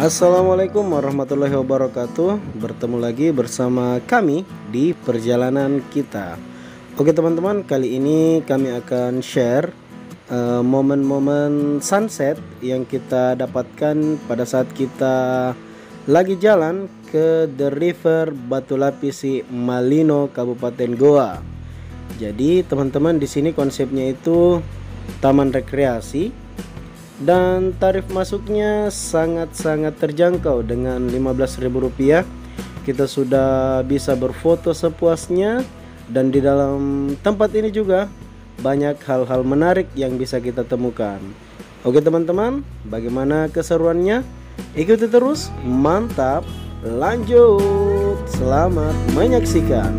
Assalamualaikum warahmatullahi wabarakatuh. Bertemu lagi bersama kami di perjalanan kita. Oke teman-teman, kali ini kami akan share momen-momen sunset yang kita dapatkan pada saat kita lagi jalan ke The River Batu Lapisi Malino, Kabupaten Goa. Jadi teman-teman, di sini konsepnya itu taman rekreasi dan tarif masuknya sangat-sangat terjangkau. Dengan Rp15.000 kita sudah bisa berfoto sepuasnya, dan di dalam tempat ini juga banyak hal-hal menarik yang bisa kita temukan. Oke teman-teman, bagaimana keseruannya? Ikuti terus, mantap, lanjut, selamat menyaksikan.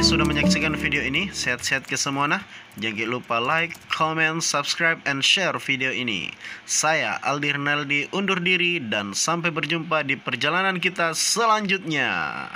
Sudah menyaksikan video ini. Sehat-sehat ke semuanya. Jangan lupa like, comment, subscribe, and share video ini. Saya Aldi Rinaldi undur diri dan sampai berjumpa di perjalanan kita selanjutnya.